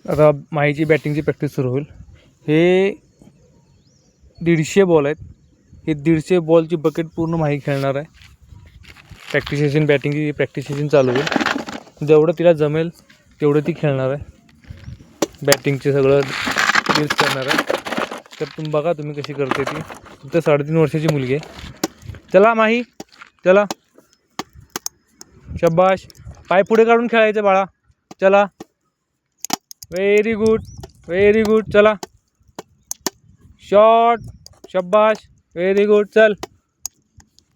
आता माहीची बॅटिंगची प्रॅक्टिस सुरू होईल. हे 150 बॉल आहेत. हे 150 बॉलची बकेट पूर्ण माही खेळणार आहे. प्रॅक्टिस सेशन बॅटिंगची प्रॅक्टिस सेशन चालू होईल. जेवढं तिला जमेल तेवढं ती खेळणार आहे. बॅटिंगचे सगळं ड्रिल्स करणार आहे. तर तुम्ही बघा तुम्ही कशी करते ती. फक्त 3.5 वर्षाची मुलगी आहे. चला माही चला, शब्बाश. पाय पुढे काढून खेळायचं बाळा. चला, व्हेरी गुड व्हेरी गुड. चला, शॉट, शब्बाश, व्हेरी गुड. चल,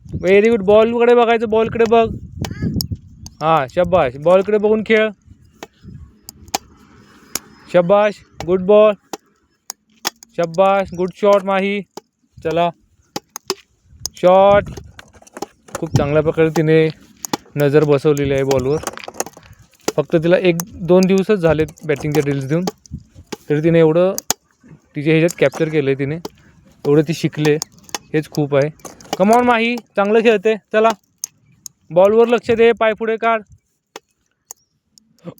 व्हेरी गुड. बॉलकडे बघायचं, बॉलकडे बघ. हां शब्बाश, बॉलकडे बघून खेळ. शब्बाश, गुड बॉल. शब्बाश, गुड शॉट माही. चला, शॉट. खूप चांगल्या प्रकारे तिने नजर बसवलेली आहे बॉलवर. फक्त तिला 1-2 दिवसच झाले बॅटिंगचे ड्रिल्स देऊन, तरी तिने एवढं तिच्या ह्याच्यात कॅप्चर केलं आहे. तिने एवढं ती शिकले, हेच खूप आहे. कमॉन माही, चांगलं खेळते. चला, बॉलवर लक्ष दे, पाय पुढे काढ.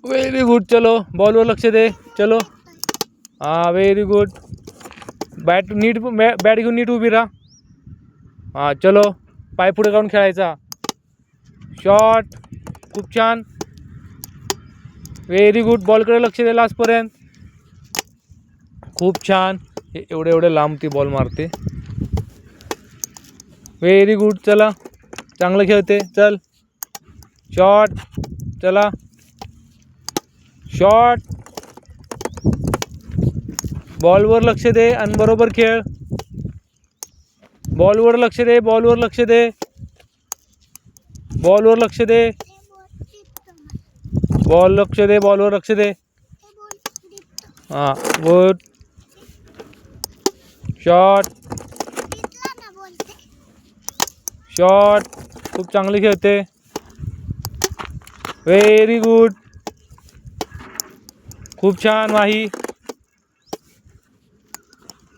Very good. चलो, बॉलवर लक्ष दे. चलो, हां व्हेरी गुड. बॅट घेऊन नीट उभी राहा. हां चलो, पाय पुढे काढून खेळायचा. शॉट, खूप छान, व्हेरी गुड. बॉलकडे लक्ष दे लास्टपर्यंत. खूप छान. एवढे लांब ती बॉल मारते. Very good. चला, चांगलं खेळते. चल, शॉट. चला, शॉट. बॉलवर लक्ष दे आणि बरोबर खेळ. बॉलवर लक्ष दे, बॉलवर लक्ष दे, बॉलवर लक्ष दे. बॉल लक्ष दे, बॉलवर लक्ष दे. हां गुड. Shot, shot. खूप चांगली खेळते. Very good. खूप छान माही.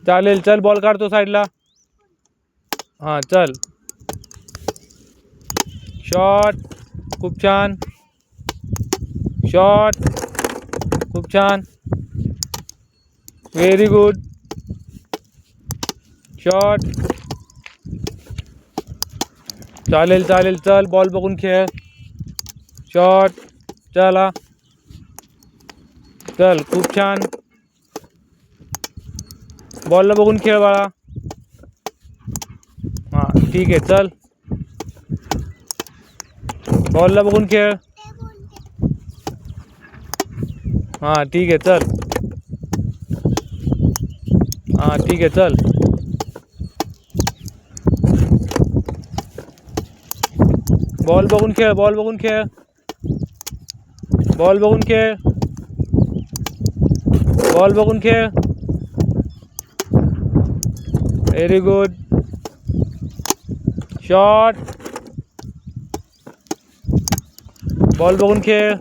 चालेल, चल बॉल काढतो साईडला. हां चल, शॉट. खूप छान, शॉट. खूप छान, व्हेरी गुड. शॉट. चालेल चालेल, चल बॉल बघून खेळ. शॉट. चला, चल, खूप छान. बॉलला बघून खेळ बाळा. हां ठीक आहे, चल बॉलला बघून खेळ. हां ठीक आहे, चल. हां ठीक आहे, चल. बॉल बघून खेळ, बॉल बघून खेळ, बॉल बघून खेळ, बॉल बघून खेळ. Very good. शॉट. बॉल बघून खेळ.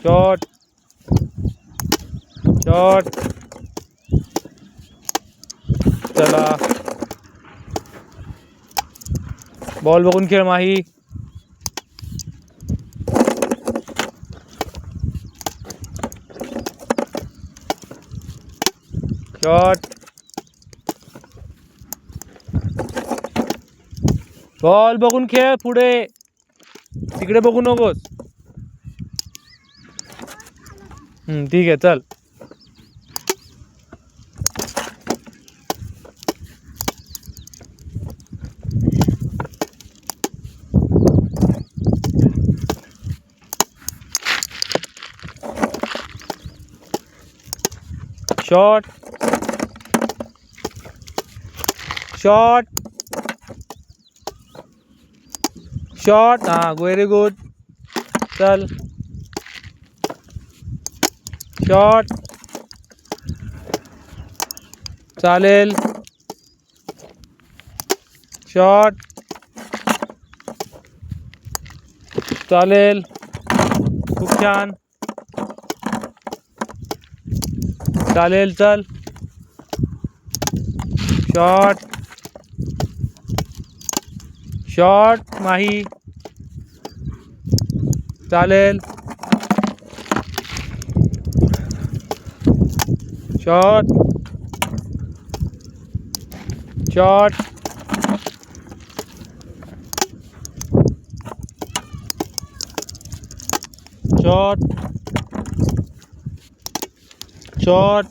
Shot, shot. चला, बॉल बघून खेळ माही. शॉट. बॉल बघून खेळ, पुढे तिकडे बघू नकोस. ठीक आहे, चल. Shot, shot, shot. हां व्हेरी गुड. चल, शॉट. चालेल, शॉट. चालेल, खूप छान. चालेल, चल. शॉट, शॉट माही. चालेल, शॉट शॉट शॉट शॉट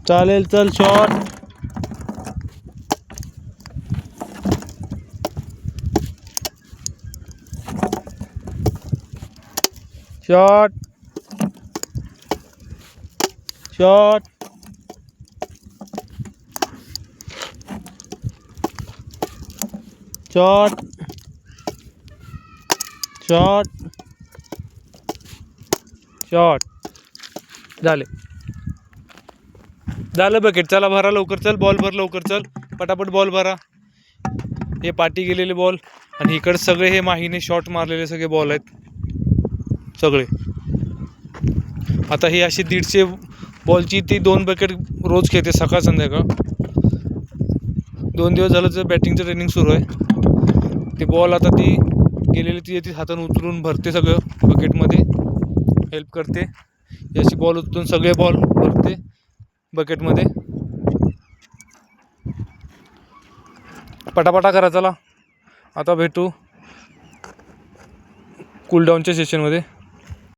चालेल चल shot shot shot shot shot shot झाले झालं बकेट. चला भरा लवकर, चल बॉल भर लवकर, चल पटापट बॉल भरा. हे पाठी गेलेले बॉल आणि इकडे सगळे हे माहीने शॉट मारलेले सगळे बॉल आहेत सगळे. आता ही अशी 150 बॉलची ती 2 बकेट रोज खेळते सकाळ संध्याकाळ. 2 दिवस झालं तर बॅटिंगचं ट्रेनिंग सुरू आहे. ती बॉल आता ती गेलेली ती हातानं उचलून भरते सगळं बकेटमध्ये, हेल्प करते. अशी बॉल उचलून सगळे बॉल भरते बकेटमध्ये. पटापटा करा. चला आता भेटू कूलडाऊनच्या सेशनमध्ये.